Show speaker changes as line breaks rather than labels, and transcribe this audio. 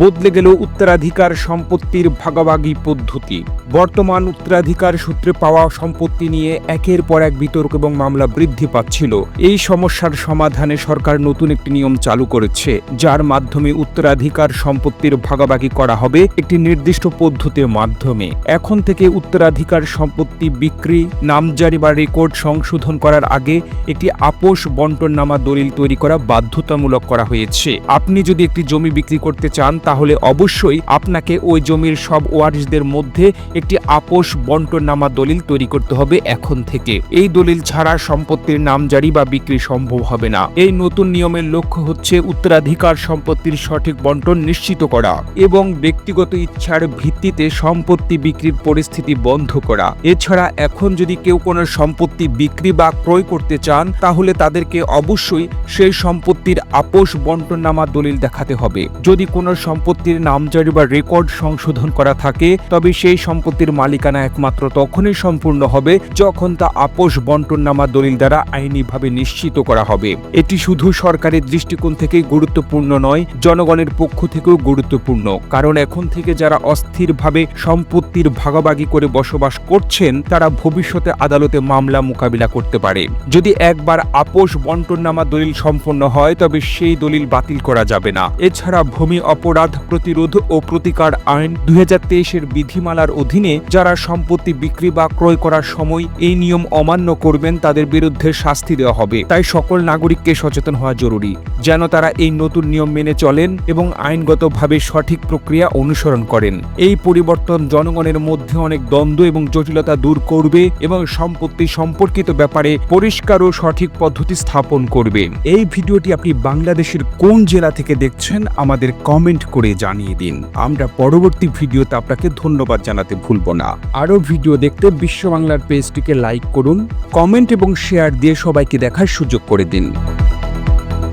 বদলে গেল উত্তরাধিকার সম্পত্তির ভাগাভাগি পদ্ধতি। বর্তমান উত্তরাধিকার সূত্রে পাওয়া সম্পত্তি নিয়ে একের পর এক বিতর্ক এবং মামলা বৃদ্ধি পাচ্ছিল। এই সমস্যার সমাধানে সরকার নতুন একটি নিয়ম চালু করেছে, যার মাধ্যমে উত্তরাধিকার সম্পত্তির ভাগাভাগি করা হবে একটি নির্দিষ্ট পদ্ধতির মাধ্যমে। এখন থেকে উত্তরাধিকার সম্পত্তি বিক্রি, নামজারি বা রেকর্ড সংশোধন করার আগে একটি আপোষ বন্টননামা দলিল তৈরি করা বাধ্যতামূলক করা হয়েছে। আপনি যদি একটি জমি বিক্রি করতে চান, তাহলে অবশ্যই আপনাকে ওই জমির সব ওয়ারিশদের মধ্যে একটি আপোষ বন্টননামা দলিল তৈরি করতে হবে এখন থেকে। এই দলিল ছাড়া সম্পত্তির নামজারি বা বিক্রি সম্ভব হবে না। এই নতুন নিয়মের লক্ষ্য হচ্ছে উত্তরাধিকার সম্পত্তির সঠিক বন্টন নিশ্চিত করা এবং ব্যক্তিগত ইচ্ছার ভিত্তিতে সম্পত্তি বিক্রির পরিস্থিতি বন্ধ করা। এছাড়া এখন যদি কেউ কোনো সম্পত্তি বিক্রি বা ক্রয় করতে চান, তাহলে তাদেরকে অবশ্যই সেই সম্পত্তির আপোষ বন্টননামা দলিল দেখাতে হবে। যদি কোনো সম্পত্তির নামজারি বা রেকর্ড সংশোধন করা থাকে, তবে সেই সম্পত্তির মালিকানা একমাত্র তখনই সম্পূর্ণ হবে যখন তা আপোষ বন্টননামা দলিল দ্বারা আইনিভাবে নিশ্চিত করা হবে। এটি শুধু সরকারের দৃষ্টিকোণ থেকেই গুরুত্বপূর্ণ নয়, জনগণের পক্ষ থেকেও গুরুত্বপূর্ণ। কারণ এখন থেকে যারা অস্থিরভাবে সম্পত্তির ভাগাভাগি করে বসবাস করছেন, তারা ভবিষ্যতে আদালতে মামলা মোকাবিলা করতে পারে। যদি একবার আপোষ বন্টননামা দলিল সম্পন্ন হয়, তবে সেই দলিল বাতিল করা যাবে না। এছাড়া ভূমি অপরাধ প্রতিরোধ ও প্রতিকার আইন 2023-এর বিধিমালার অধীনে যারা সম্পত্তি বিক্রি বা ক্রয় করার সময় এই নিয়ম অমান্য করবেন, তাদের বিরুদ্ধে শাস্তি দেওয়া হবে। তাই সকল নাগরিককে সচেতন হওয়া জরুরি, যেন তারা এই নতুন নিয়ম মেনে চলেন এবং আইনগতভাবে সঠিক প্রক্রিয়া অনুসরণ করেন। এই পরিবর্তন জনগণের মধ্যে অনেক দ্বন্দ্ব এবং জটিলতা দূর করবে এবং সম্পত্তি সম্পর্কিত ব্যাপারে পরিষ্কার ও সঠিক পদ্ধতি স্থাপন করবে। এই ভিডিওটি আপনি বাংলাদেশের কোন জেলা থেকে দেখছেন আমাদের কমেন্ট করে জানিয়ে দিন। আমরা পরবর্তী ভিডিওতে আপনাকে ধন্যবাদ জানাতে ভুলব না। আরও ভিডিও দেখতে বিশ্ব বাংলার পেজটিকে লাইক করুন, কমেন্ট এবং শেয়ার দিয়ে সবাইকে দেখার সুযোগ করে দিন।